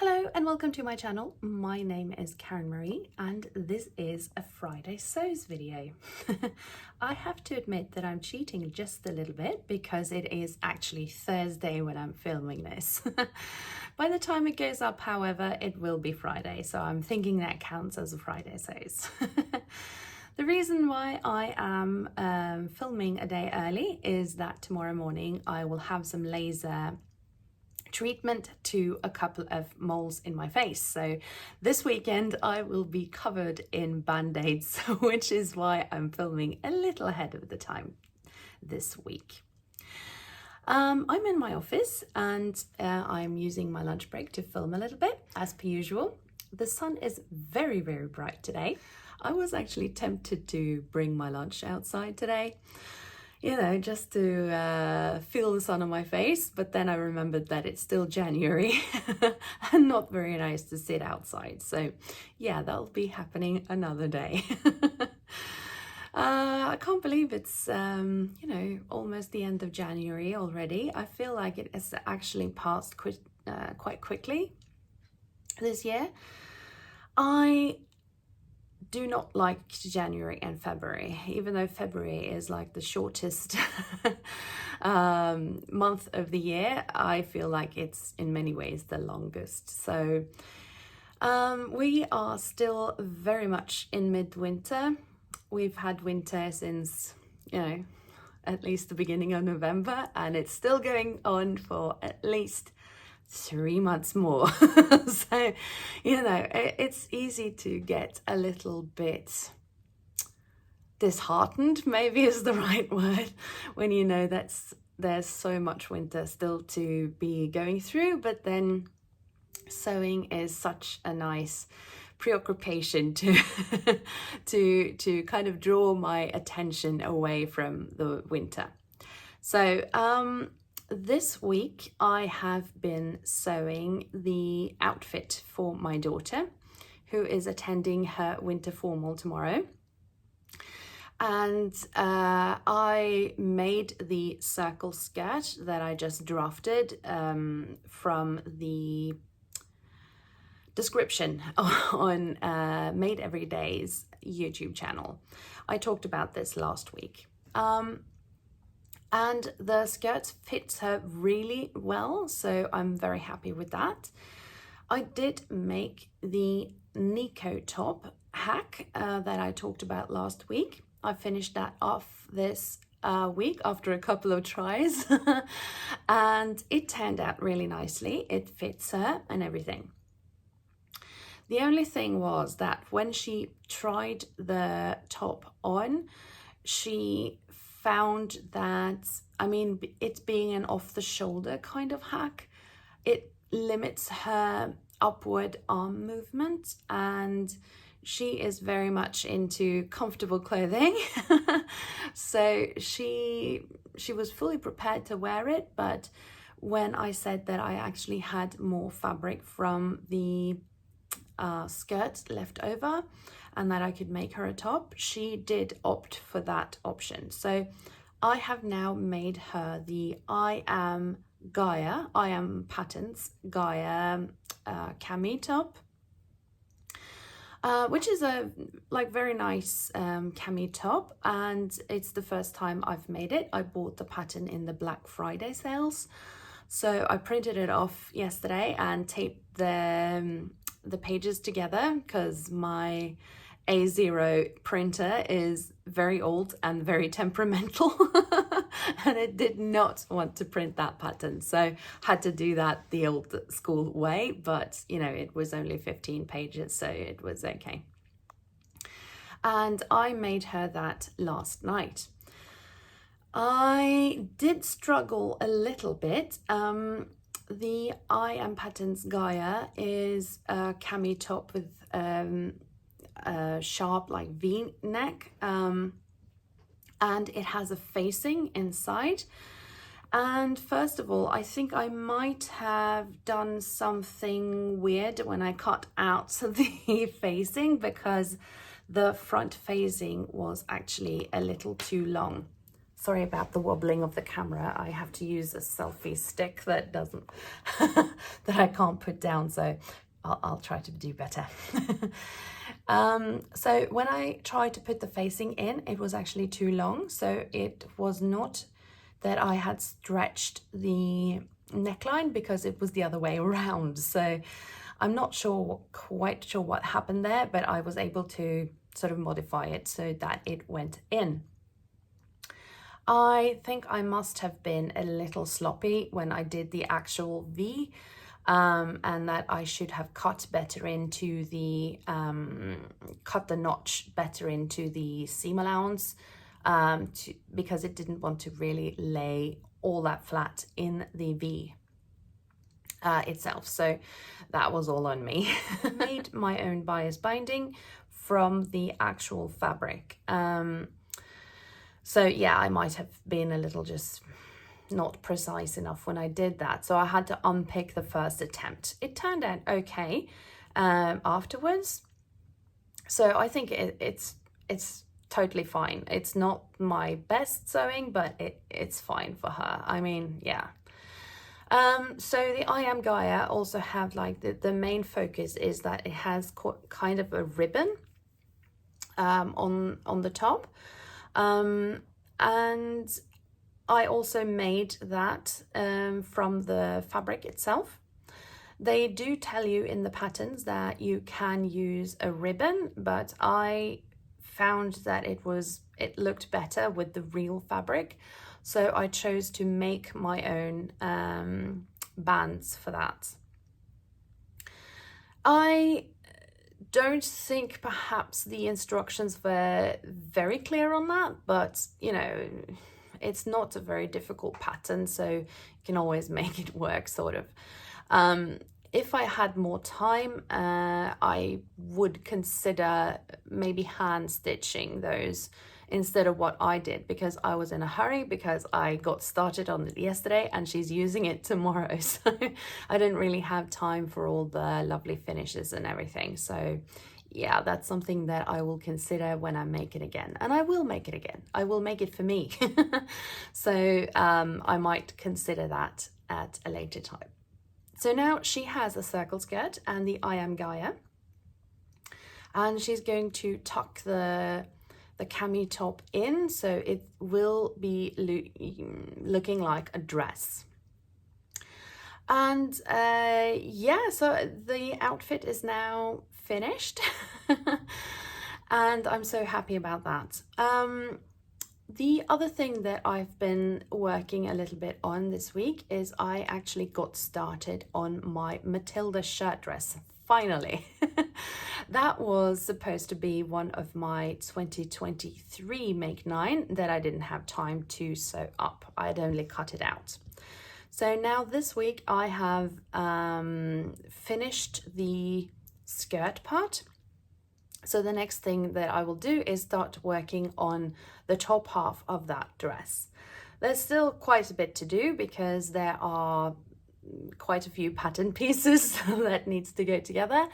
Hello and welcome to my channel. My name is Karen Marie and this is a Friday Sews video. I have to admit that I'm cheating just a little bit because it is actually Thursday when I'm filming this. By the time it goes up, however, it will be Friday, so I'm thinking that counts as a Friday Sews. The reason why I am filming a day early is that tomorrow morning I will have some laser treatment to a couple of moles in my face. So this weekend I will be covered in band-aids, which is why I'm filming a little ahead of the time this week. I'm in my office and I'm using my lunch break to film a little bit as per usual. The sun is very, very bright today. I was actually tempted to bring my lunch outside today, you know, just to feel the sun on my face, but then I remembered that it's still January and not very nice to sit outside. So yeah, that'll be happening another day. I can't believe it's, you know, almost the end of January already. I feel like it has actually passed quite quickly this year. I do not like January and February, even though February is like the shortest month of the year. I feel like it's in many ways the longest. So we are still very much in midwinter. We've had winter since, you know, at least the beginning of November, and it's still going on for at least 3 months more. So, you know, it's easy to get a little bit disheartened, maybe is the right word, when you know that there's so much winter still to be going through. But then sewing is such a nice preoccupation to to kind of draw my attention away from the winter. So this week I have been sewing the outfit for my daughter, who is attending her winter formal tomorrow. And I made the circle skirt that I just drafted from the description on Made Every Day's YouTube channel. I talked about this last week. And the skirt fits her really well, so I'm very happy with that. I did make the Nico top hack that I talked about last week. I finished that off this week after a couple of tries and it turned out really nicely. It fits her and everything. The only thing was that when she tried the top on, she found that, I mean, it being an off-the-shoulder kind of hack, it limits her upward arm movement, and she is very much into comfortable clothing. So she was fully prepared to wear it, but when I said that I actually had more fabric from the skirt left over and that I could make her a top, she did opt for that option. So I have now made her the I Am Patterns Gaia cami top, which is a very nice cami top, and it's the first time I've made it. I bought the pattern in the Black Friday sales, so I printed it off yesterday and taped the pages together because my A0 printer is very old and very temperamental and it did not want to print that pattern, so had to do that the old school way. But you know, it was only 15 pages, so it was okay. And I made her that last night. I did struggle a little bit. The I Am Patterns Gaia is a cami top with a sharp like V neck, and it has a facing inside. And first of all, I think I might have done something weird when I cut out the facing, because the front facing was actually a little too long. Sorry about the wobbling of the camera. I have to use a selfie stick that doesn't, that I can't put down, so I'll try to do better. So when I tried to put the facing in, it was actually too long. So it was not that I had stretched the neckline, because it was the other way around. So I'm not quite sure what happened there, but I was able to sort of modify it so that it went in. I think I must have been a little sloppy when I did the actual V, and that I should have cut better into the, cut the notch better into the seam allowance, because it didn't want to really lay all that flat in the V itself. So that was all on me. I made my own bias binding from the actual fabric. So yeah, I might have been a little just not precise enough when I did that. So I had to unpick the first attempt. It turned out okay afterwards. So I think it's totally fine. It's not my best sewing, but it's fine for her. I mean, yeah. So the I Am Gaia also have like the main focus is that it has kind of a ribbon on the top. And I also made that from the fabric itself. They do tell you in the patterns that you can use a ribbon, but I found that it looked better with the real fabric. So I chose to make my own bands for that. I don't think perhaps the instructions were very clear on that, but you know, it's not a very difficult pattern, so you can always make it work, sort of. If I had more time, I would consider maybe hand stitching those instead of what I did, because I was in a hurry, because I got started on it yesterday and she's using it tomorrow. So I didn't really have time for all the lovely finishes and everything. So yeah, that's something that I will consider when I make it again. And I will make it again. I will make it for me. So I might consider that at a later time. So now she has a circle skirt and the I Am Gaia. And she's going to tuck the cami top in, so it will be looking like a dress. And yeah, so the outfit is now finished and I'm so happy about that. The other thing that I've been working a little bit on this week is I actually got started on my Matilda shirt dress. Finally. That was supposed to be one of my 2023 Make 9 that I didn't have time to sew up. I'd only cut it out. So now this week I have finished the skirt part. So the next thing that I will do is start working on the top half of that dress. There's still quite a bit to do because there are quite a few pattern pieces that needs to go together,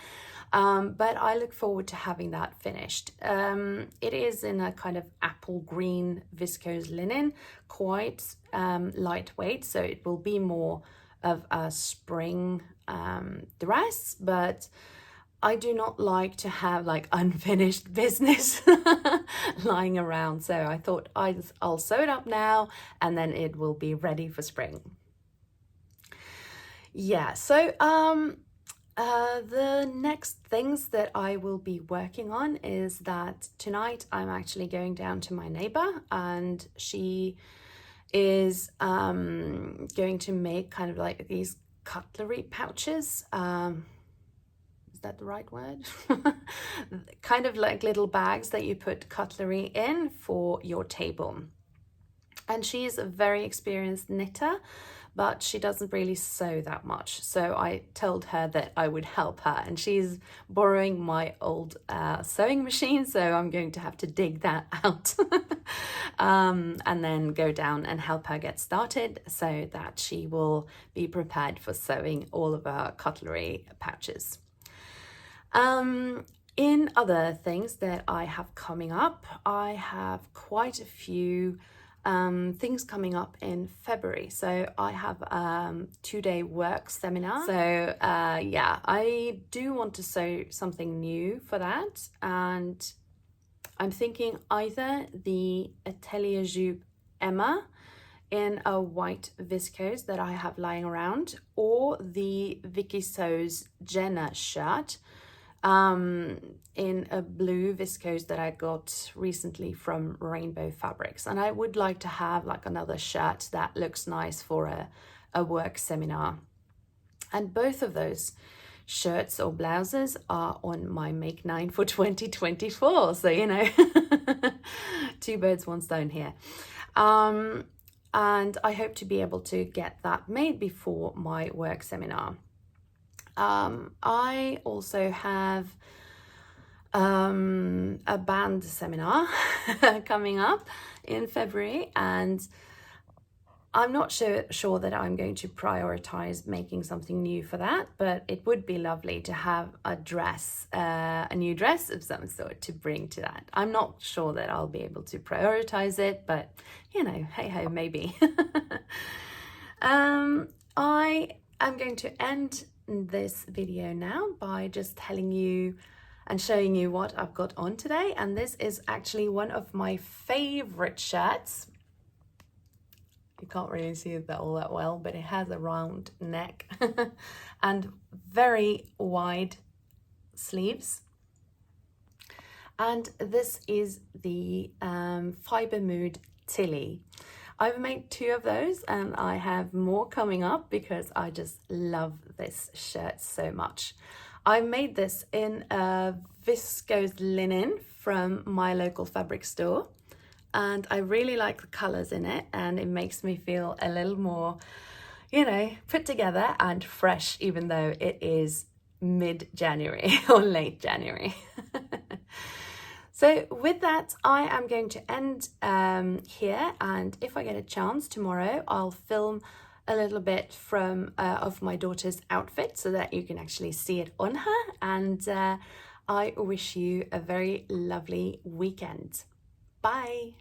but I look forward to having that finished. It is in a kind of apple green viscose linen, quite lightweight, so it will be more of a spring dress, but I do not like to have like unfinished business lying around, so I thought I'll sew it up now and then it will be ready for spring. Yeah, so the next things that I will be working on is that tonight I'm actually going down to my neighbor and she is going to make kind of like these cutlery pouches. Is that the right word? Kind of like little bags that you put cutlery in for your table. And she's a very experienced knitter, but she doesn't really sew that much. So I told her that I would help her, and she's borrowing my old sewing machine, so I'm going to have to dig that out and then go down and help her get started so that she will be prepared for sewing all of our cutlery pouches. In other things that I have coming up, I have quite a few things coming up in February. So I have a 2-day work seminar. So yeah, I do want to sew something new for that. And I'm thinking either the Atelier Jupe Emma in a white viscose that I have lying around, or the Vicky Sews Jenna shirt in a blue viscose that I got recently from Rainbow Fabrics. And I would like to have like another shirt that looks nice for a work seminar. And both of those shirts or blouses are on my Make 9 for 2024. So, you know, 2 birds, 1 stone here. And I hope to be able to get that made before my work seminar. I also have a band seminar coming up in February, and I'm not sure that I'm going to prioritize making something new for that, but it would be lovely to have a dress, a new dress of some sort to bring to that. I'm not sure that I'll be able to prioritize it, but you know, hey ho, maybe. I am going to end this video now by just telling you and showing you what I've got on today. And this is actually one of my favorite shirts. You can't really see it all that well, but it has a round neck and very wide sleeves. And this is the Fiber Mood Tilly. I've made 2 of those and I have more coming up because I just love this shirt so much. I made this in a viscose linen from my local fabric store. And I really like the colors in it, and it makes me feel a little more, you know, put together and fresh, even though it is mid-January or late January. So with that, I am going to end here, and if I get a chance tomorrow, I'll film a little bit from of my daughter's outfit so that you can actually see it on her. And I wish you a very lovely weekend. Bye.